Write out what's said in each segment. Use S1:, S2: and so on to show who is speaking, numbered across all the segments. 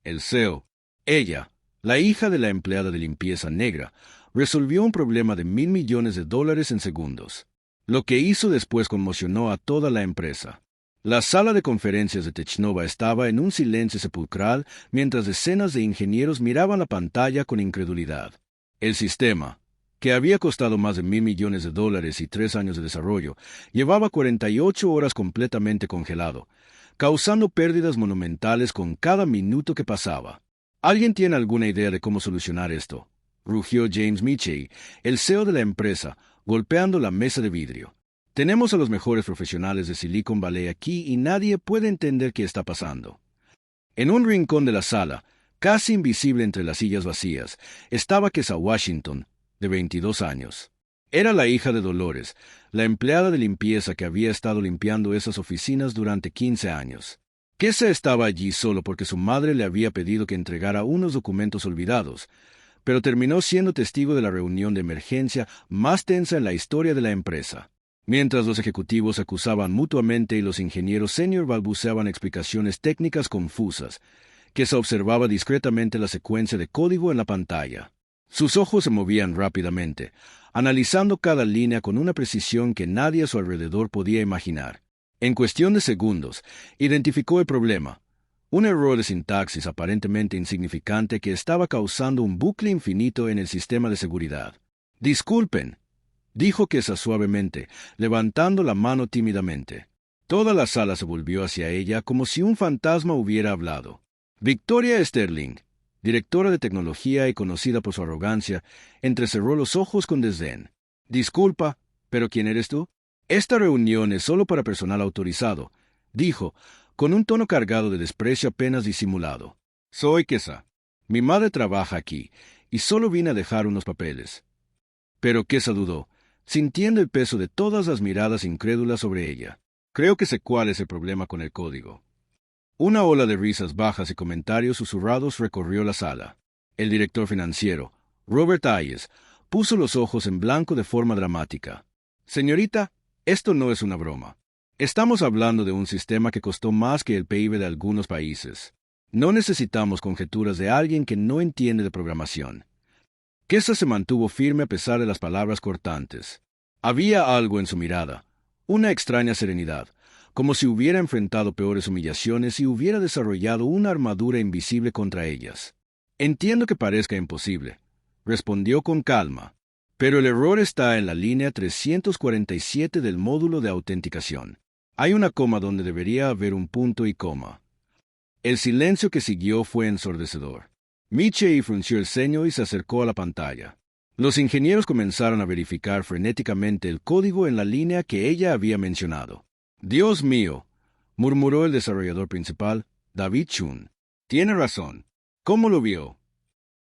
S1: El CEO, ella, la hija de la empleada de limpieza negra, resolvió un problema de $1.000 millones en segundos. Lo que hizo después conmocionó a toda la empresa. La sala de conferencias de Technova estaba en un silencio sepulcral mientras decenas de ingenieros miraban la pantalla con incredulidad. El sistema, que había costado más de $1.000 millones y 3 años de desarrollo, llevaba 48 horas completamente congelado, causando pérdidas monumentales con cada minuto que pasaba. ¿Alguien tiene alguna idea de cómo solucionar esto?, rugió James Michie, el CEO de la empresa, golpeando la mesa de vidrio. Tenemos a los mejores profesionales de Silicon Valley aquí y nadie puede entender qué está pasando. En un rincón de la sala, casi invisible entre las sillas vacías, estaba Kesa Washington, de 22 años. Era la hija de Dolores, la empleada de limpieza que había estado limpiando esas oficinas durante 15 años. Kesa estaba allí solo porque su madre le había pedido que entregara unos documentos olvidados, pero terminó siendo testigo de la reunión de emergencia más tensa en la historia de la empresa. Mientras los ejecutivos se acusaban mutuamente y los ingenieros senior balbuceaban explicaciones técnicas confusas, Kesa observaba discretamente la secuencia de código en la pantalla. Sus ojos se movían rápidamente, analizando cada línea con una precisión que nadie a su alrededor podía imaginar. En cuestión de segundos, identificó el problema. Un error de sintaxis aparentemente insignificante que estaba causando un bucle infinito en el sistema de seguridad. «Disculpen», dijo Kesa suavemente, levantando la mano tímidamente. Toda la sala se volvió hacia ella como si un fantasma hubiera hablado. Victoria Sterling, directora de tecnología y conocida por su arrogancia, entrecerró los ojos con desdén. «Disculpa, ¿pero quién eres tú?» «Esta reunión es solo para personal autorizado», dijo, con un tono cargado de desprecio apenas disimulado. «Soy Kesa. Mi madre trabaja aquí, y solo vine a dejar unos papeles». Pero Kesa dudó, sintiendo el peso de todas las miradas incrédulas sobre ella. «Creo que sé cuál es el problema con el código». Una ola de risas bajas y comentarios susurrados recorrió la sala. El director financiero, Robert Ayers, puso los ojos en blanco de forma dramática. «Señorita, esto no es una broma. Estamos hablando de un sistema que costó más que el PIB de algunos países. No necesitamos conjeturas de alguien que no entiende de programación». Kesa se mantuvo firme a pesar de las palabras cortantes. Había algo en su mirada, una extraña serenidad, como si hubiera enfrentado peores humillaciones y hubiera desarrollado una armadura invisible contra ellas. «Entiendo que parezca imposible», respondió con calma, «pero el error está en la línea 347 del módulo de autenticación. Hay una coma donde debería haber un punto y coma». El silencio que siguió fue ensordecedor. Michie frunció el ceño y se acercó a la pantalla. Los ingenieros comenzaron a verificar frenéticamente el código en la línea que ella había mencionado. «Dios mío», murmuró el desarrollador principal, David Chun. «Tiene razón. ¿Cómo lo vio?»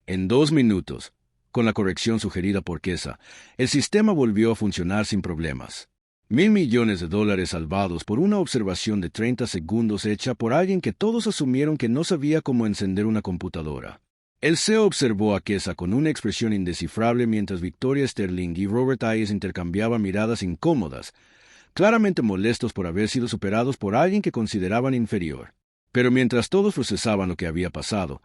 S1: En 2 minutos, con la corrección sugerida por Kesa, el sistema volvió a funcionar sin problemas. $1.000 millones salvados por una observación de 30 segundos hecha por alguien que todos asumieron que no sabía cómo encender una computadora. El CEO observó a Kesa con una expresión indescifrable mientras Victoria Sterling y Robert Ayers intercambiaban miradas incómodas, claramente molestos por haber sido superados por alguien que consideraban inferior. Pero mientras todos procesaban lo que había pasado,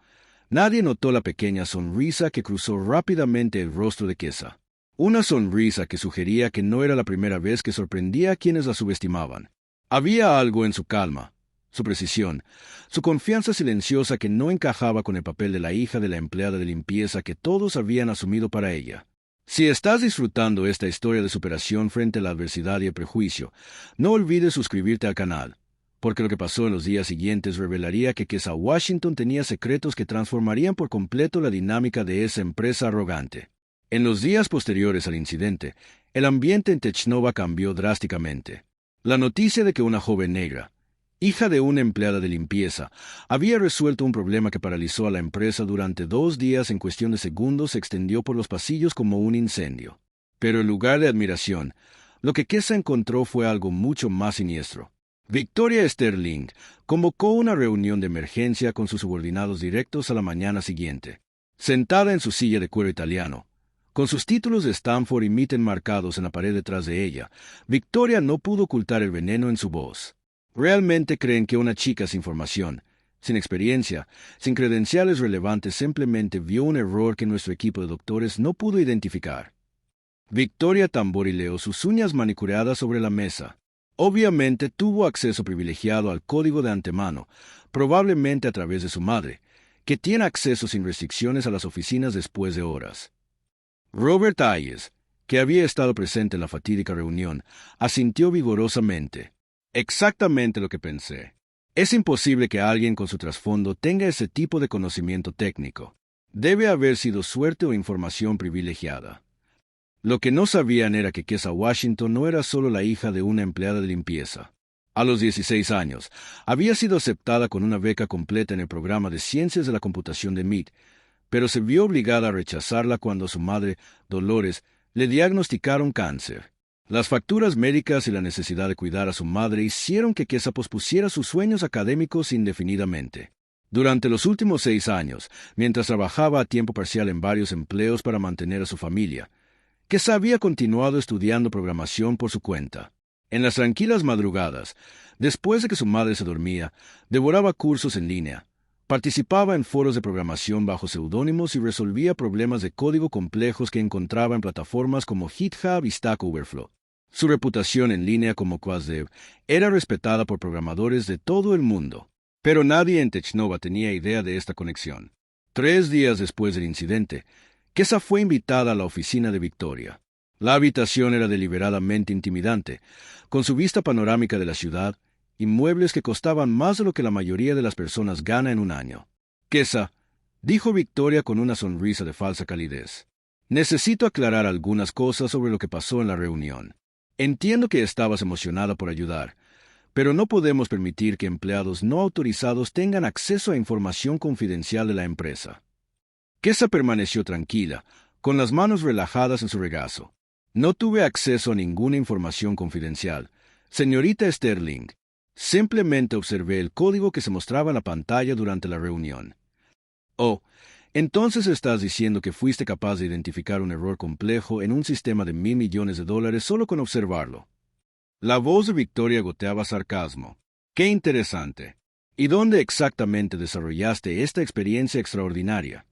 S1: nadie notó la pequeña sonrisa que cruzó rápidamente el rostro de Kesa. Una sonrisa que sugería que no era la primera vez que sorprendía a quienes la subestimaban. Había algo en su calma, su precisión, su confianza silenciosa que no encajaba con el papel de la hija de la empleada de limpieza que todos habían asumido para ella. Si estás disfrutando esta historia de superación frente a la adversidad y el prejuicio, no olvides suscribirte al canal, porque lo que pasó en los días siguientes revelaría que Kesa Washington tenía secretos que transformarían por completo la dinámica de esa empresa arrogante. En los días posteriores al incidente, el ambiente en Technova cambió drásticamente. La noticia de que una joven negra, hija de una empleada de limpieza, había resuelto un problema que paralizó a la empresa durante 2 días en cuestión de segundos se extendió por los pasillos como un incendio. Pero en lugar de admiración, lo que Kesa encontró fue algo mucho más siniestro. Victoria Sterling convocó una reunión de emergencia con sus subordinados directos a la mañana siguiente. Sentada en su silla de cuero italiano, con sus títulos de Stanford y MIT enmarcados en la pared detrás de ella, Victoria no pudo ocultar el veneno en su voz. «¿Realmente creen que una chica sin formación, sin experiencia, sin credenciales relevantes, simplemente vio un error que nuestro equipo de doctores no pudo identificar. Victoria tamborileó sus uñas manicureadas sobre la mesa. Obviamente tuvo acceso privilegiado al código de antemano, probablemente a través de su madre, que tiene acceso sin restricciones a las oficinas después de horas. Robert Hayes, que había estado presente en la fatídica reunión, asintió vigorosamente. Exactamente lo que pensé. Es imposible que alguien con su trasfondo tenga ese tipo de conocimiento técnico. Debe haber sido suerte o información privilegiada. Lo que no sabían era que Kessa Washington no era solo la hija de una empleada de limpieza. A los 16 años, había sido aceptada con una beca completa en el programa de Ciencias de la Computación de MIT, pero se vio obligada a rechazarla cuando su madre, Dolores, le diagnosticaron cáncer. Las facturas médicas y la necesidad de cuidar a su madre hicieron que Kessa pospusiera sus sueños académicos indefinidamente. Durante los últimos 6 años, mientras trabajaba a tiempo parcial en varios empleos para mantener a su familia, Kessa había continuado estudiando programación por su cuenta. En las tranquilas madrugadas, después de que su madre se dormía, devoraba cursos en línea, participaba en foros de programación bajo seudónimos y resolvía problemas de código complejos que encontraba en plataformas como GitHub y Stack Overflow. Su reputación en línea como QuazDev era respetada por programadores de todo el mundo, pero nadie en Technova tenía idea de esta conexión. 3 días después del incidente, Kessa fue invitada a la oficina de Victoria. La habitación era deliberadamente intimidante, con su vista panorámica de la ciudad y muebles que costaban más de lo que la mayoría de las personas gana en un año. Kessa, dijo Victoria con una sonrisa de falsa calidez, necesito aclarar algunas cosas sobre lo que pasó en la reunión. Entiendo que estabas emocionada por ayudar, pero no podemos permitir que empleados no autorizados tengan acceso a información confidencial de la empresa. Kessa permaneció tranquila, con las manos relajadas en su regazo. No tuve acceso a ninguna información confidencial, señorita Sterling. Simplemente observé el código que se mostraba en la pantalla durante la reunión. Oh, entonces estás diciendo que fuiste capaz de identificar un error complejo en un sistema de $1.000 millones solo con observarlo. La voz de Victoria goteaba sarcasmo. ¡Qué interesante! ¿Y dónde exactamente desarrollaste esta experiencia extraordinaria?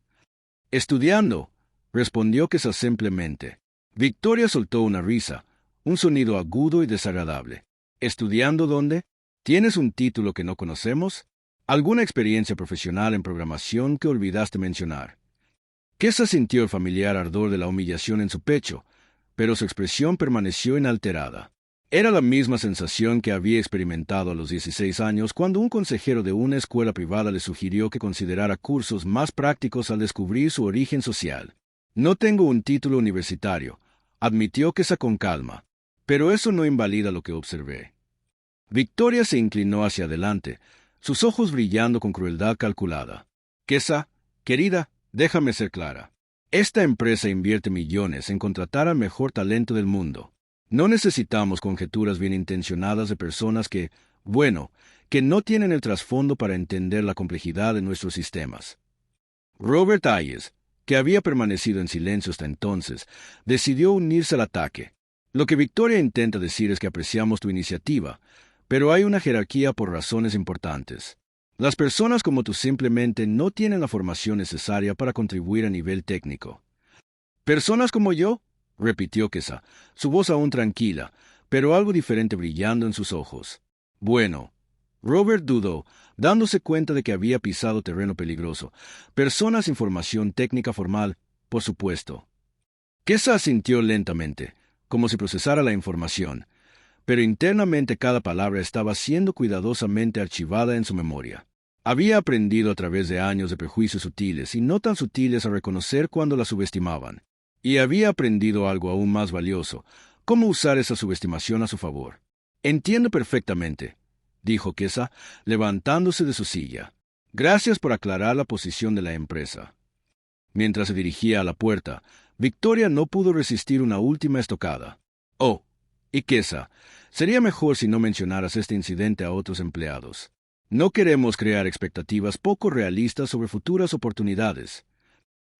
S1: Estudiando, respondió Kessa simplemente. Victoria soltó una risa, un sonido agudo y desagradable. ¿Estudiando dónde? ¿Tienes un título que no conocemos? ¿Alguna experiencia profesional en programación que olvidaste mencionar? Kessa sintió el familiar ardor de la humillación en su pecho, pero su expresión permaneció inalterada. Era la misma sensación que había experimentado a los 16 años cuando un consejero de una escuela privada le sugirió que considerara cursos más prácticos al descubrir su origen social. No tengo un título universitario, admitió Kessa con calma, pero eso no invalida lo que observé. Victoria se inclinó hacia adelante, sus ojos brillando con crueldad calculada. Kessa, querida, déjame ser clara. Esta empresa invierte millones en contratar al mejor talento del mundo. No necesitamos conjeturas bien intencionadas de personas que no tienen el trasfondo para entender la complejidad de nuestros sistemas. Robert Hayes, que había permanecido en silencio hasta entonces, decidió unirse al ataque. Lo que Victoria intenta decir es que apreciamos tu iniciativa, pero hay una jerarquía por razones importantes. Las personas como tú simplemente no tienen la formación necesaria para contribuir a nivel técnico. ¿Personas como yo?, repitió Kessa, su voz aún tranquila, pero algo diferente brillando en sus ojos. Bueno, Robert dudó, dándose cuenta de que había pisado terreno peligroso. Personas sin formación técnica formal, por supuesto. Kessa asintió lentamente, como si procesara la información, pero internamente cada palabra estaba siendo cuidadosamente archivada en su memoria. Había aprendido a través de años de prejuicios sutiles y no tan sutiles a reconocer cuando la subestimaban. Y había aprendido algo aún más valioso, cómo usar esa subestimación a su favor. Entiendo perfectamente, dijo Kessa, levantándose de su silla. Gracias por aclarar la posición de la empresa. Mientras se dirigía a la puerta, Victoria no pudo resistir una última estocada. Oh, y Kessa, sería mejor si no mencionaras este incidente a otros empleados. No queremos crear expectativas poco realistas sobre futuras oportunidades.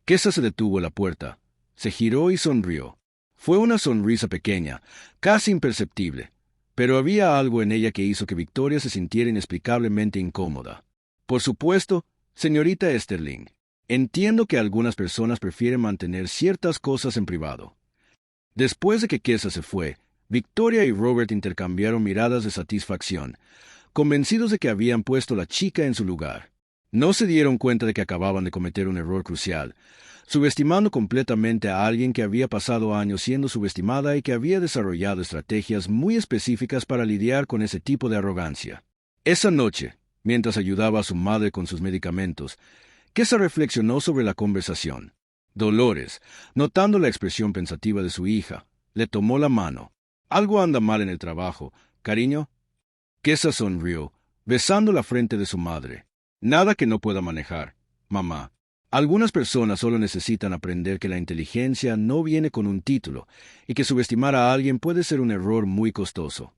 S1: Kessa se detuvo a la puerta. Se giró y sonrió. Fue una sonrisa pequeña, casi imperceptible, pero había algo en ella que hizo que Victoria se sintiera inexplicablemente incómoda. Por supuesto, señorita Sterling. Entiendo que algunas personas prefieren mantener ciertas cosas en privado. Después de que Kesa se fue, Victoria y Robert intercambiaron miradas de satisfacción, convencidos de que habían puesto la chica en su lugar. No se dieron cuenta de que acababan de cometer un error crucial, subestimando completamente a alguien que había pasado años siendo subestimada y que había desarrollado estrategias muy específicas para lidiar con ese tipo de arrogancia. Esa noche, mientras ayudaba a su madre con sus medicamentos, Kesa reflexionó sobre la conversación. Dolores, notando la expresión pensativa de su hija, le tomó la mano. «Algo anda mal en el trabajo, cariño». Kesa sonrió, besando la frente de su madre. «Nada que no pueda manejar, mamá. Algunas personas solo necesitan aprender que la inteligencia no viene con un título y que subestimar a alguien puede ser un error muy costoso».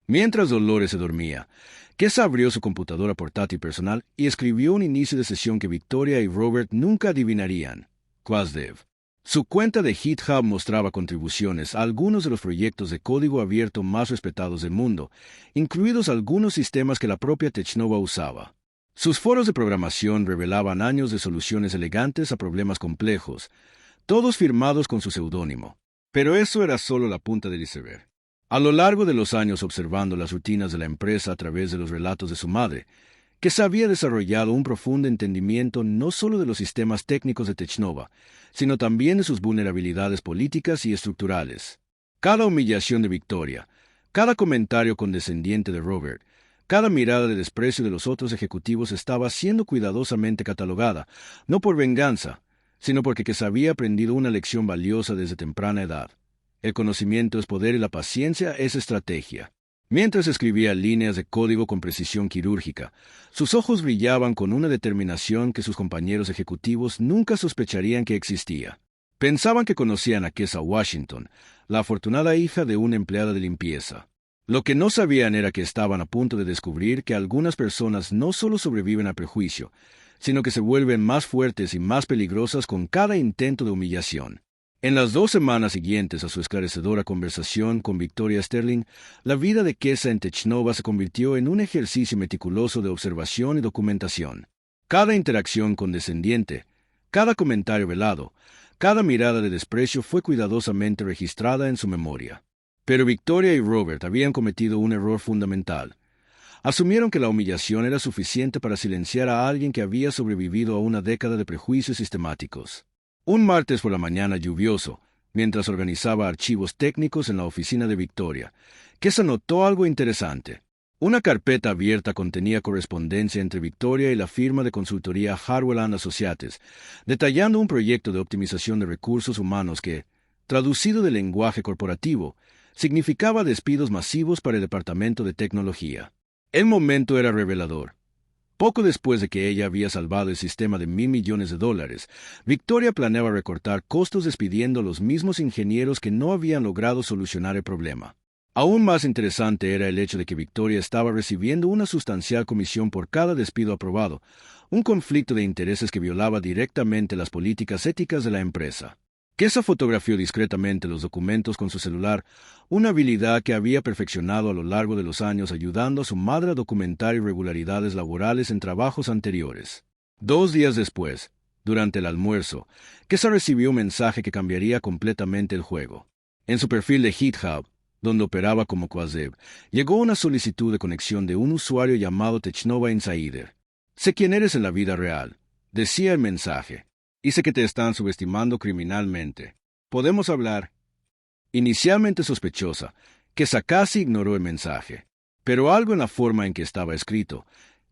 S1: Mientras Dolores se dormía, Kesa abrió su computadora portátil personal y escribió un inicio de sesión que Victoria y Robert nunca adivinarían. Quasdev. Su cuenta de GitHub mostraba contribuciones a algunos de los proyectos de código abierto más respetados del mundo, incluidos algunos sistemas que la propia Technova usaba. Sus foros de programación revelaban años de soluciones elegantes a problemas complejos, todos firmados con su seudónimo. Pero eso era solo la punta del iceberg. A lo largo de los años observando las rutinas de la empresa a través de los relatos de su madre, Kesa había desarrollado un profundo entendimiento no solo de los sistemas técnicos de Technova, sino también de sus vulnerabilidades políticas y estructurales. Cada humillación de Victoria, cada comentario condescendiente de Robert, cada mirada de desprecio de los otros ejecutivos estaba siendo cuidadosamente catalogada, no por venganza, sino porque Kesa había aprendido una lección valiosa desde temprana edad. El conocimiento es poder y la paciencia es estrategia. Mientras escribía líneas de código con precisión quirúrgica, sus ojos brillaban con una determinación que sus compañeros ejecutivos nunca sospecharían que existía. Pensaban que conocían a Kesa Washington, la afortunada hija de una empleada de limpieza. Lo que no sabían era que estaban a punto de descubrir que algunas personas no solo sobreviven al prejuicio, sino que se vuelven más fuertes y más peligrosas con cada intento de humillación. En las 2 semanas siguientes a su esclarecedora conversación con Victoria Sterling, la vida de Kesa en Technova se convirtió en un ejercicio meticuloso de observación y documentación. Cada interacción condescendiente, cada comentario velado, cada mirada de desprecio fue cuidadosamente registrada en su memoria. Pero Victoria y Robert habían cometido un error fundamental. Asumieron que la humillación era suficiente para silenciar a alguien que había sobrevivido a una década de prejuicios sistemáticos. Un martes por la mañana lluvioso, mientras organizaba archivos técnicos en la oficina de Victoria, Kesa notó algo interesante. Una carpeta abierta contenía correspondencia entre Victoria y la firma de consultoría Harwell & Associates, detallando un proyecto de optimización de recursos humanos que, traducido del lenguaje corporativo, significaba despidos masivos para el departamento de tecnología. El momento era revelador. Poco después de que ella había salvado el sistema de $1.000 millones, Victoria planeaba recortar costos despidiendo a los mismos ingenieros que no habían logrado solucionar el problema. Aún más interesante era el hecho de que Victoria estaba recibiendo una sustancial comisión por cada despido aprobado, un conflicto de intereses que violaba directamente las políticas éticas de la empresa. Kesa fotografió discretamente los documentos con su celular, una habilidad que había perfeccionado a lo largo de los años ayudando a su madre a documentar irregularidades laborales en trabajos anteriores. 2 días después, durante el almuerzo, Kesa recibió un mensaje que cambiaría completamente el juego. En su perfil de GitHub, donde operaba como Quasdev, llegó una solicitud de conexión de un usuario llamado Technova Insider. «Sé quién eres en la vida real», decía el mensaje. «Y sé que te están subestimando criminalmente. ¿Podemos hablar?» Inicialmente sospechosa, Kesa casi ignoró el mensaje, pero algo en la forma en que estaba escrito,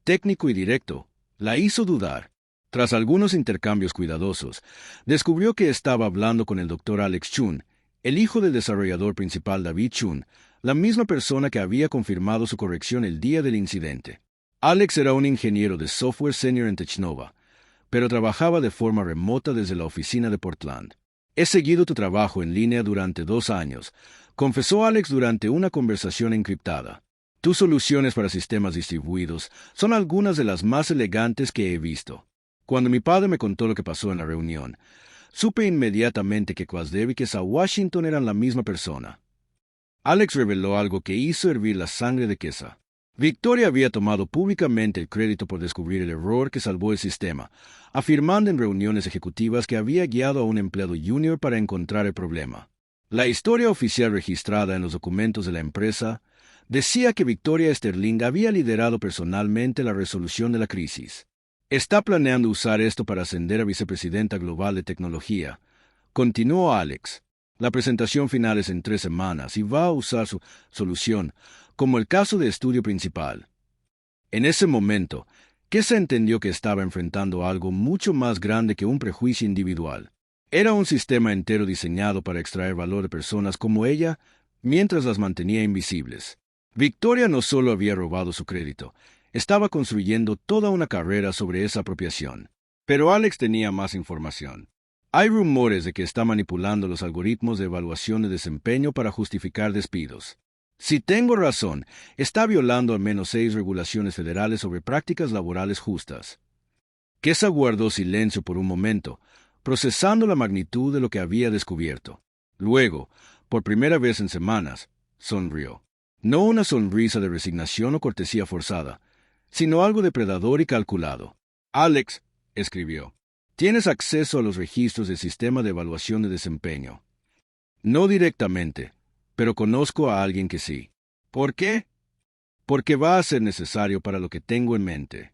S1: técnico y directo, la hizo dudar. Tras algunos intercambios cuidadosos, descubrió que estaba hablando con el Dr. Alex Chun, el hijo del desarrollador principal David Chun, la misma persona que había confirmado su corrección el día del incidente. Alex era un ingeniero de software senior en Technova, pero trabajaba de forma remota desde la oficina de Portland. «He seguido tu trabajo en línea durante 2 años», confesó Alex durante una conversación encriptada. «Tus soluciones para sistemas distribuidos son algunas de las más elegantes que he visto. Cuando mi padre me contó lo que pasó en la reunión, supe inmediatamente que Quasdev y Kesa Washington eran la misma persona». Alex reveló algo que hizo hervir la sangre de Kesa. Victoria había tomado públicamente el crédito por descubrir el error que salvó el sistema, afirmando en reuniones ejecutivas que había guiado a un empleado junior para encontrar el problema. La historia oficial registrada en los documentos de la empresa decía que Victoria Sterling había liderado personalmente la resolución de la crisis. Está planeando usar esto para ascender a vicepresidenta global de tecnología, continuó Alex. La presentación final es en 3 semanas y va a usar su solución como el caso de estudio principal. En ese momento, Kesa entendió que estaba enfrentando algo mucho más grande que un prejuicio individual. Era un sistema entero diseñado para extraer valor de personas como ella mientras las mantenía invisibles. Victoria no solo había robado su crédito, estaba construyendo toda una carrera sobre esa apropiación. Pero Alex tenía más información. Hay rumores de que está manipulando los algoritmos de evaluación de desempeño para justificar despidos. Si tengo razón, está violando al menos 6 regulaciones federales sobre prácticas laborales justas. Kesa guardó silencio por un momento, procesando la magnitud de lo que había descubierto. Luego, por primera vez en semanas, sonrió. No una sonrisa de resignación o cortesía forzada, sino algo depredador y calculado. Alex, escribió, tienes acceso a los registros del sistema de evaluación de desempeño. No directamente, pero conozco a alguien que sí. ¿Por qué? Porque va a ser necesario para lo que tengo en mente.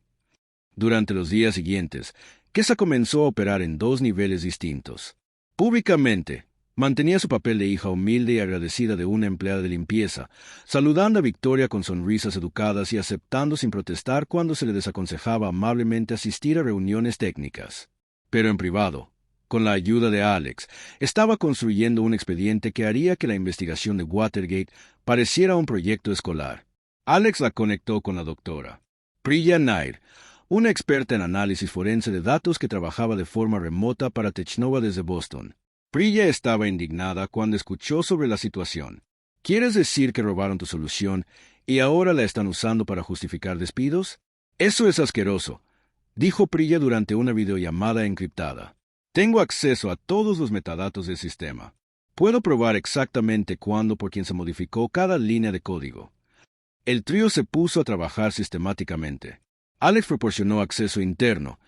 S1: Durante los días siguientes, Kesa comenzó a operar en 2 niveles distintos. Públicamente, mantenía su papel de hija humilde y agradecida de una empleada de limpieza, saludando a Victoria con sonrisas educadas y aceptando sin protestar cuando se le desaconsejaba amablemente asistir a reuniones técnicas. Pero en privado, con la ayuda de Alex, estaba construyendo un expediente que haría que la investigación de Watergate pareciera un proyecto escolar. Alex la conectó con la doctora Priya Nair, una experta en análisis forense de datos que trabajaba de forma remota para Technova desde Boston. Priya estaba indignada cuando escuchó sobre la situación. ¿Quieres decir que robaron tu solución y ahora la están usando para justificar despidos? Eso es asqueroso, dijo Priya durante una videollamada encriptada. Tengo acceso a todos los metadatos del sistema. Puedo probar exactamente cuándo por quién se modificó cada línea de código. El trío se puso a trabajar sistemáticamente. Alex proporcionó acceso interno.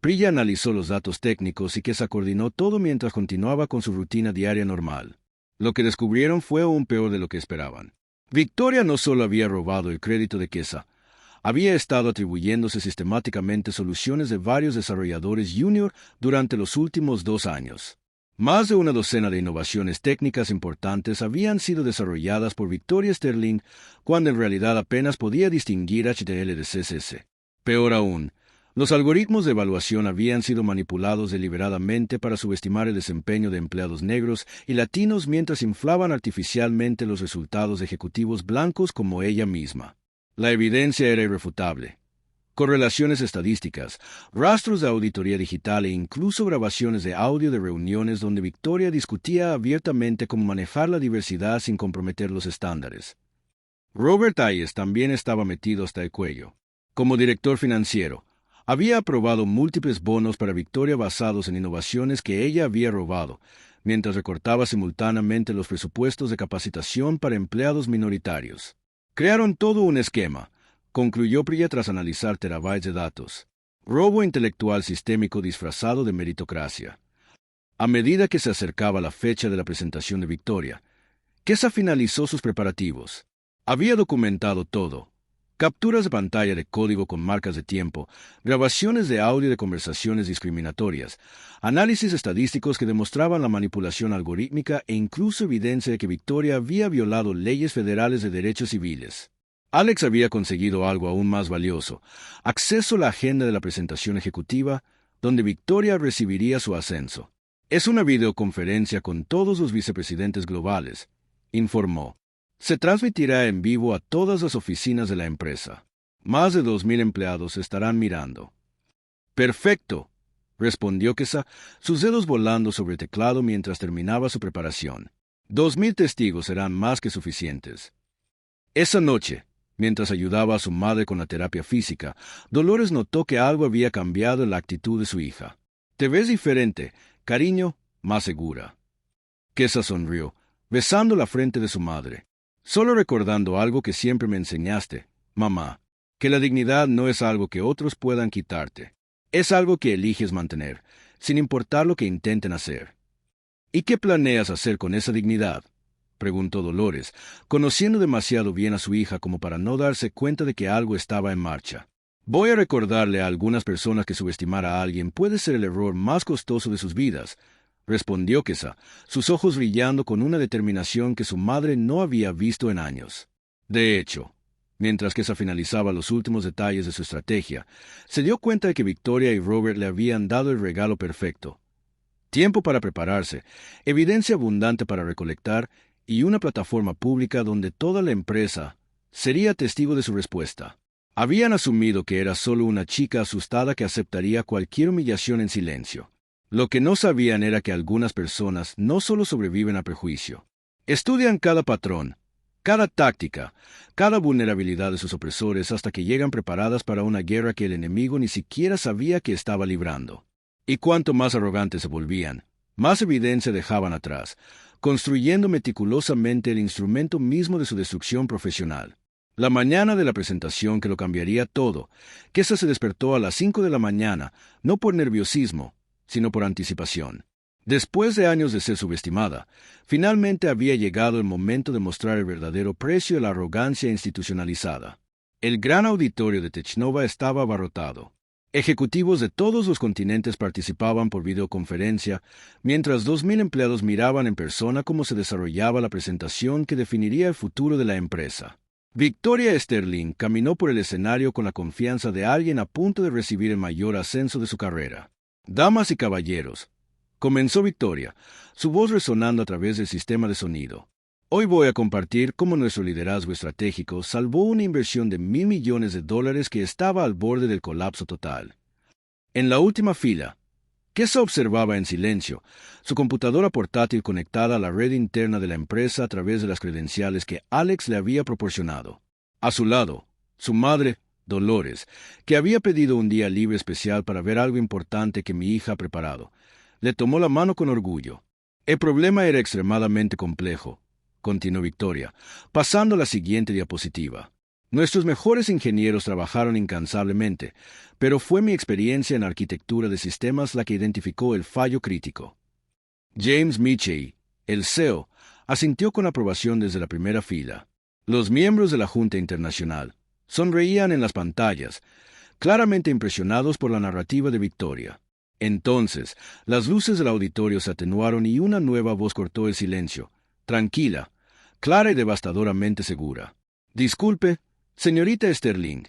S1: Priya analizó los datos técnicos y Kesa coordinó todo mientras continuaba con su rutina diaria normal. Lo que descubrieron fue aún peor de lo que esperaban. Victoria no solo había robado el crédito de Kesa, había estado atribuyéndose sistemáticamente soluciones de varios desarrolladores junior durante los últimos 2 años. Más de una docena de innovaciones técnicas importantes habían sido desarrolladas por Victoria Sterling cuando en realidad apenas podía distinguir HTML de CSS. Peor aún, los algoritmos de evaluación habían sido manipulados deliberadamente para subestimar el desempeño de empleados negros y latinos mientras inflaban artificialmente los resultados de ejecutivos blancos como ella misma. La evidencia era irrefutable. Correlaciones estadísticas, rastros de auditoría digital e incluso grabaciones de audio de reuniones donde Victoria discutía abiertamente cómo manejar la diversidad sin comprometer los estándares. Robert Ayers también estaba metido hasta el cuello. Como director financiero, había aprobado múltiples bonos para Victoria basados en innovaciones que ella había robado, mientras recortaba simultáneamente los presupuestos de capacitación para empleados minoritarios. Crearon todo un esquema, concluyó Priya tras analizar terabytes de datos. Robo intelectual sistémico disfrazado de meritocracia. A medida que se acercaba la fecha de la presentación de Victoria, Kesa finalizó sus preparativos. Había documentado todo. Capturas de pantalla de código con marcas de tiempo, grabaciones de audio de conversaciones discriminatorias, análisis estadísticos que demostraban la manipulación algorítmica e incluso evidencia de que Victoria había violado leyes federales de derechos civiles. Alex había conseguido algo aún más valioso, acceso a la agenda de la presentación ejecutiva, donde Victoria recibiría su ascenso. Es una videoconferencia con todos los vicepresidentes globales, informó. Se transmitirá en vivo a todas las oficinas de la empresa. Más de 2,000 empleados estarán mirando. Perfecto, respondió Kesa, sus dedos volando sobre el teclado mientras terminaba su preparación. 2,000 testigos serán más que suficientes. Esa noche, mientras ayudaba a su madre con la terapia física, Dolores notó que algo había cambiado en la actitud de su hija. Te ves diferente, cariño, más segura. Kesa sonrió, besando la frente de su madre. Solo recordando algo que siempre me enseñaste, mamá, que la dignidad no es algo que otros puedan quitarte. Es algo que eliges mantener, sin importar lo que intenten hacer. ¿Y qué planeas hacer con esa dignidad?, preguntó Dolores, conociendo demasiado bien a su hija como para no darse cuenta de que algo estaba en marcha. Voy a recordarle a algunas personas que subestimar a alguien puede ser el error más costoso de sus vidas, respondió Kesa, sus ojos brillando con una determinación que su madre no había visto en años. De hecho, mientras Kesa finalizaba los últimos detalles de su estrategia, se dio cuenta de que Victoria y Robert le habían dado el regalo perfecto. Tiempo para prepararse, evidencia abundante para recolectar y una plataforma pública donde toda la empresa sería testigo de su respuesta. Habían asumido que era solo una chica asustada que aceptaría cualquier humillación en silencio. Lo que no sabían era que algunas personas no solo sobreviven a prejuicio. Estudian cada patrón, cada táctica, cada vulnerabilidad de sus opresores hasta que llegan preparadas para una guerra que el enemigo ni siquiera sabía que estaba librando. Y cuanto más arrogantes se volvían, más evidencia dejaban atrás, construyendo meticulosamente el instrumento mismo de su destrucción profesional. La mañana de la presentación que lo cambiaría todo, Kesa se despertó a las 5 de la mañana, no por nerviosismo, sino por anticipación. Después de años de ser subestimada, finalmente había llegado el momento de mostrar el verdadero precio de la arrogancia institucionalizada. El gran auditorio de Technova estaba abarrotado. Ejecutivos de todos los continentes participaban por videoconferencia, mientras 2,000 empleados miraban en persona cómo se desarrollaba la presentación que definiría el futuro de la empresa. Victoria Sterling caminó por el escenario con la confianza de alguien a punto de recibir el mayor ascenso de su carrera. «Damas y caballeros», comenzó Victoria, su voz resonando a través del sistema de sonido. «Hoy voy a compartir cómo nuestro liderazgo estratégico salvó una inversión de $1,000 millones que estaba al borde del colapso total». En la última fila, Kesa observaba en silencio, su computadora portátil conectada a la red interna de la empresa a través de las credenciales que Alex le había proporcionado. A su lado, su madre, Dolores, que había pedido un día libre especial para ver algo importante que mi hija ha preparado, le tomó la mano con orgullo. El problema era extremadamente complejo, continuó Victoria, pasando a la siguiente diapositiva. Nuestros mejores ingenieros trabajaron incansablemente, pero fue mi experiencia en arquitectura de sistemas la que identificó el fallo crítico. James Michie, el CEO, asintió con aprobación desde la primera fila. Los miembros de la Junta Internacional sonreían en las pantallas, claramente impresionados por la narrativa de Victoria. Entonces, las luces del auditorio se atenuaron y una nueva voz cortó el silencio, tranquila, clara y devastadoramente segura. «Disculpe, señorita Sterling»,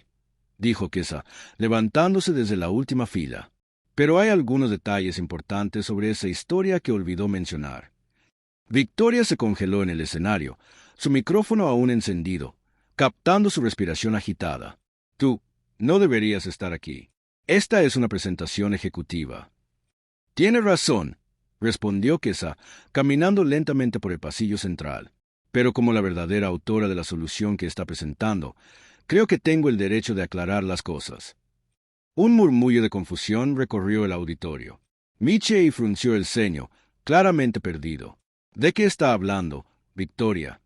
S1: dijo Kesa, levantándose desde la última fila. «Pero hay algunos detalles importantes sobre esa historia que olvidó mencionar». Victoria se congeló en el escenario, su micrófono aún encendido, captando su respiración agitada. «Tú no deberías estar aquí. Esta es una presentación ejecutiva». «Tiene razón», respondió Kesa, caminando lentamente por el pasillo central. «Pero como la verdadera autora de la solución que está presentando, creo que tengo el derecho de aclarar las cosas». Un murmullo de confusión recorrió el auditorio. Michie frunció el ceño, claramente perdido. «¿De qué está hablando, Victoria?»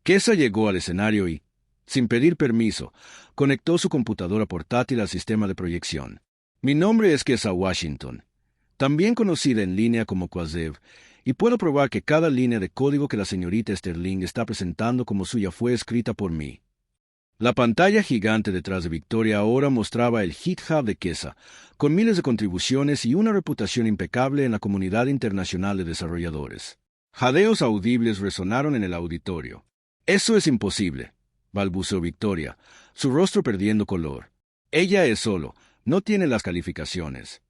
S1: Kesa llegó al escenario y, sin pedir permiso, conectó su computadora portátil al sistema de proyección. «Mi nombre es Kesa Washington, también conocida en línea como Quazev, y puedo probar que cada línea de código que la señorita Sterling está presentando como suya fue escrita por mí». La pantalla gigante detrás de Victoria ahora mostraba el GitHub de Kesa, con miles de contribuciones y una reputación impecable en la comunidad internacional de desarrolladores. Jadeos audibles resonaron en el auditorio. «Eso es imposible», balbuceó Victoria, su rostro perdiendo color. «Ella es solo, no tiene las calificaciones».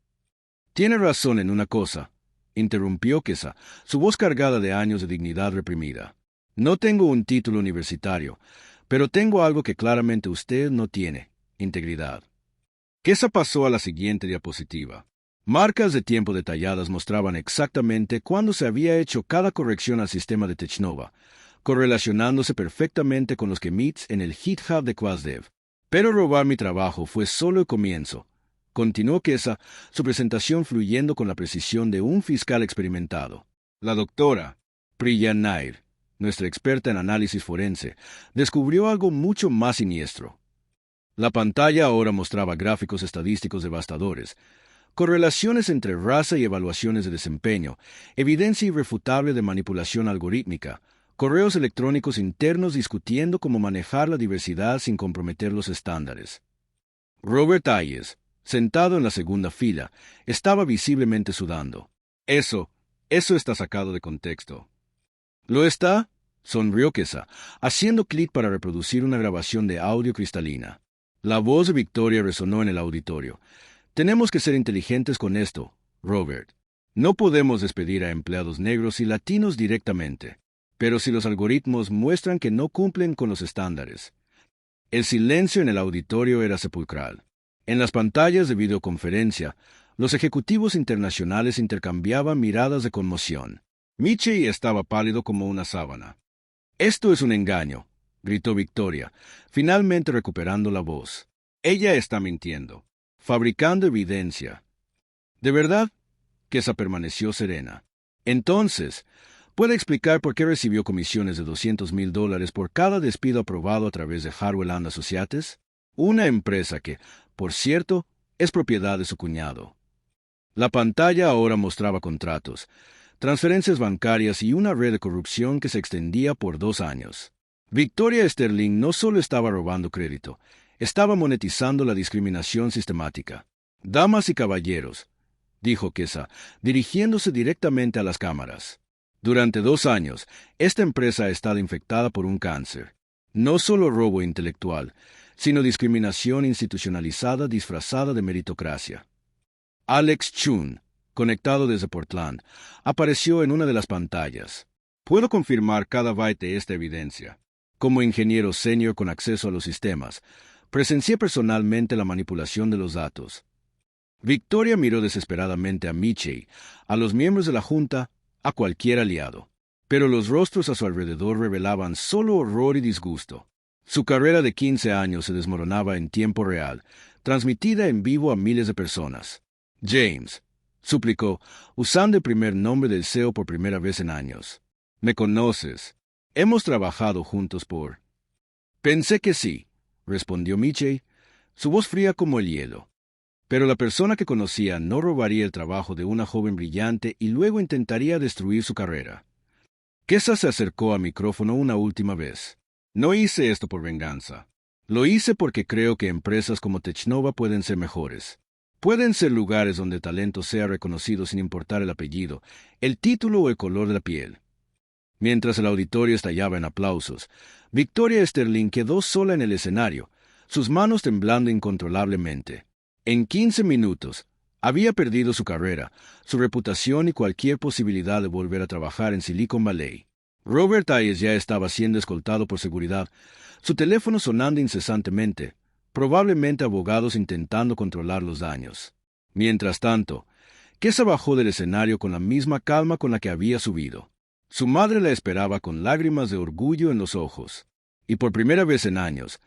S1: «Tiene razón en una cosa», interrumpió Kesa, su voz cargada de años de dignidad reprimida. «No tengo un título universitario, pero tengo algo que claramente usted no tiene: integridad». Kesa pasó a la siguiente diapositiva. Marcas de tiempo detalladas mostraban exactamente cuándo se había hecho cada corrección al sistema de Technova, correlacionándose perfectamente con los commits en el GitHub de Quazev. «Pero robar mi trabajo fue solo el comienzo», continuó Kesa, su presentación fluyendo con la precisión de un fiscal experimentado. «La doctora Priya Nair, nuestra experta en análisis forense, descubrió algo mucho más siniestro. La pantalla ahora mostraba gráficos estadísticos devastadores, correlaciones entre raza y evaluaciones de desempeño, evidencia irrefutable de manipulación algorítmica, correos electrónicos internos discutiendo cómo manejar la diversidad sin comprometer los estándares. Robert Hayes, sentado en la segunda fila, estaba visiblemente sudando. Eso está sacado de contexto. ¿Lo está? Sonrió Kesa, haciendo clic para reproducir una grabación de audio cristalina. La voz de Victoria resonó en el auditorio. Tenemos que ser inteligentes con esto, Robert. No podemos despedir a empleados negros y latinos directamente. Pero si los algoritmos muestran que no cumplen con los estándares. El silencio en el auditorio era sepulcral. En las pantallas de videoconferencia, los ejecutivos internacionales intercambiaban miradas de conmoción. Michei estaba pálido como una sábana. «Esto es un engaño», gritó Victoria, finalmente recuperando la voz. «Ella está mintiendo, fabricando evidencia». «¿De verdad?» Kesa permaneció serena. «Entonces, ¿puede explicar por qué recibió comisiones de $200,000 por cada despido aprobado a través de Harwell and Associates? Una empresa que, por cierto, es propiedad de su cuñado». La pantalla ahora mostraba contratos, transferencias bancarias y una red de corrupción que se extendía por 2 años. Victoria Sterling no solo estaba robando crédito, estaba monetizando la discriminación sistemática. «Damas y caballeros», dijo Kesa, dirigiéndose directamente a las cámaras. «Durante 2 años, esta empresa ha estado infectada por un cáncer. No solo robo intelectual, sino discriminación institucionalizada disfrazada de meritocracia». Alex Chun, conectado desde Portland, apareció en una de las pantallas. «Puedo confirmar cada byte de esta evidencia. Como ingeniero senior con acceso a los sistemas, presencié personalmente la manipulación de los datos». Victoria miró desesperadamente a Michei, a los miembros de la Junta, a cualquier aliado. Pero los rostros a su alrededor revelaban solo horror y disgusto. Su carrera de 15 años se desmoronaba en tiempo real, transmitida en vivo a miles de personas. «James», suplicó, usando el primer nombre del CEO por primera vez en años. «¿Me conoces? Hemos trabajado juntos por...» «Pensé que sí», respondió Michei, su voz fría como el hielo. Pero la persona que conocía no robaría el trabajo de una joven brillante y luego intentaría destruir su carrera. Kesa se acercó al micrófono una última vez. «No hice esto por venganza. Lo hice porque creo que empresas como Technova pueden ser mejores. Pueden ser lugares donde el talento sea reconocido sin importar el apellido, el título o el color de la piel». Mientras el auditorio estallaba en aplausos, Victoria Sterling quedó sola en el escenario, sus manos temblando incontrolablemente. En 15 minutos, había perdido su carrera, su reputación y cualquier posibilidad de volver a trabajar en Silicon Valley. Robert Hayes ya estaba siendo escoltado por seguridad, su teléfono sonando incesantemente, probablemente abogados intentando controlar los daños. Mientras tanto, Kesa bajó del escenario con la misma calma con la que había subido. Su madre la esperaba con lágrimas de orgullo en los ojos. Y por primera vez en años,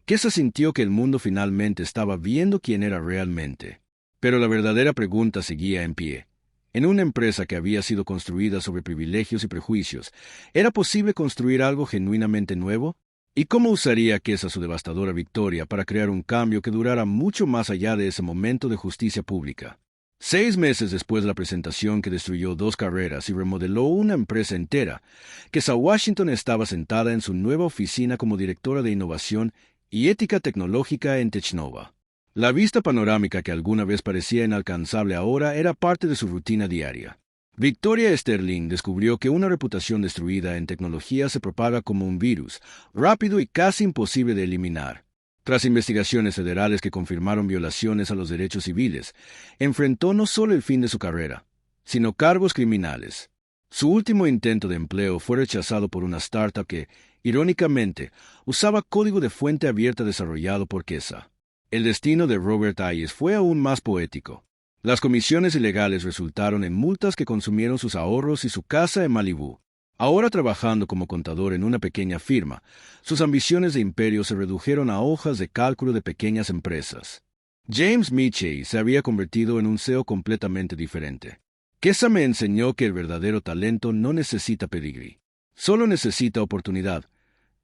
S1: Kesa sintió que el mundo finalmente estaba viendo quién era realmente. Pero la verdadera pregunta seguía en pie. En una empresa que había sido construida sobre privilegios y prejuicios, ¿era posible construir algo genuinamente nuevo? ¿Y cómo usaría Kesa su devastadora victoria para crear un cambio que durara mucho más allá de ese momento de justicia pública? 6 meses después de la presentación que destruyó 2 carreras y remodeló una empresa entera, Kesa Washington estaba sentada en su nueva oficina como directora de innovación y ética tecnológica en Technova. La vista panorámica que alguna vez parecía inalcanzable ahora era parte de su rutina diaria. Victoria Sterling descubrió que una reputación destruida en tecnología se propaga como un virus, rápido y casi imposible de eliminar. Tras investigaciones federales que confirmaron violaciones a los derechos civiles, enfrentó no solo el fin de su carrera, sino cargos criminales. Su último intento de empleo fue rechazado por una startup que, irónicamente, usaba código de fuente abierta desarrollado por Kesa. El destino de Robert Hayes fue aún más poético. Las comisiones ilegales resultaron en multas que consumieron sus ahorros y su casa en Malibú. Ahora trabajando como contador en una pequeña firma, sus ambiciones de imperio se redujeron a hojas de cálculo de pequeñas empresas. James Michei se había convertido en un CEO completamente diferente. Kesa me enseñó que el verdadero talento no necesita pedigrí. Solo necesita oportunidad,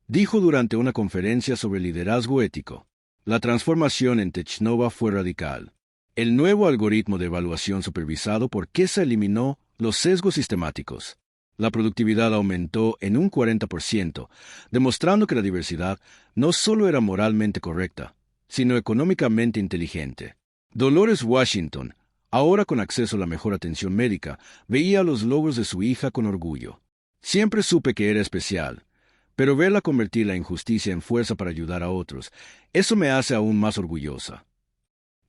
S1: dijo durante una conferencia sobre liderazgo ético. La transformación en Technova fue radical. El nuevo algoritmo de evaluación supervisado por Kesa eliminó los sesgos sistemáticos. La productividad aumentó en un 40%, demostrando que la diversidad no solo era moralmente correcta, sino económicamente inteligente. Dolores Washington, ahora con acceso a la mejor atención médica, veía los logros de su hija con orgullo. Siempre supe que era especial, pero verla convertir la injusticia en fuerza para ayudar a otros, eso me hace aún más orgullosa.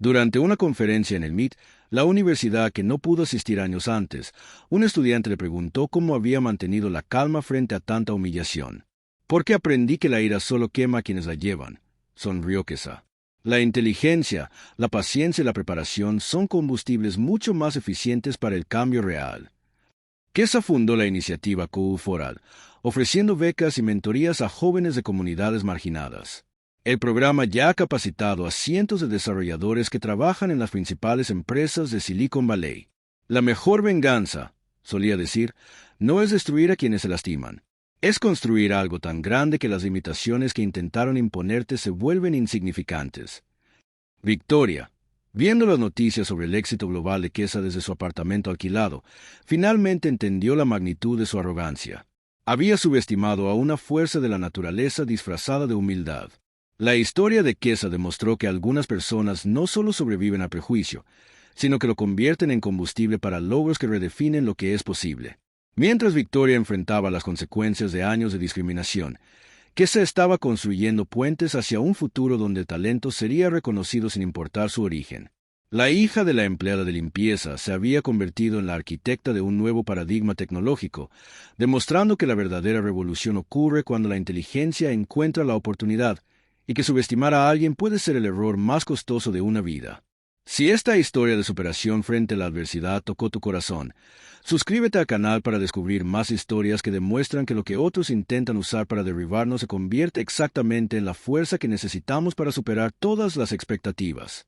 S1: Durante una conferencia en el MIT, la universidad que no pudo asistir años antes, un estudiante le preguntó cómo había mantenido la calma frente a tanta humillación. «Porque aprendí que la ira solo quema a quienes la llevan», sonrió Kesa. La inteligencia, la paciencia y la preparación son combustibles mucho más eficientes para el cambio real. Kesa fundó la iniciativa COU4AL, ofreciendo becas y mentorías a jóvenes de comunidades marginadas. El programa ya ha capacitado a cientos de desarrolladores que trabajan en las principales empresas de Silicon Valley. La mejor venganza, solía decir, no es destruir a quienes se lastiman. Es construir algo tan grande que las limitaciones que intentaron imponerte se vuelven insignificantes. Victoria, viendo las noticias sobre el éxito global de Kesa desde su apartamento alquilado, finalmente entendió la magnitud de su arrogancia. Había subestimado a una fuerza de la naturaleza disfrazada de humildad. La historia de Kesa demostró que algunas personas no solo sobreviven al prejuicio, sino que lo convierten en combustible para logros que redefinen lo que es posible. Mientras Victoria enfrentaba las consecuencias de años de discriminación, Kesa estaba construyendo puentes hacia un futuro donde el talento sería reconocido sin importar su origen. La hija de la empleada de limpieza se había convertido en la arquitecta de un nuevo paradigma tecnológico, demostrando que la verdadera revolución ocurre cuando la inteligencia encuentra la oportunidad, y que subestimar a alguien puede ser el error más costoso de una vida. Si esta historia de superación frente a la adversidad tocó tu corazón, suscríbete al canal para descubrir más historias que demuestran que lo que otros intentan usar para derribarnos se convierte exactamente en la fuerza que necesitamos para superar todas las expectativas.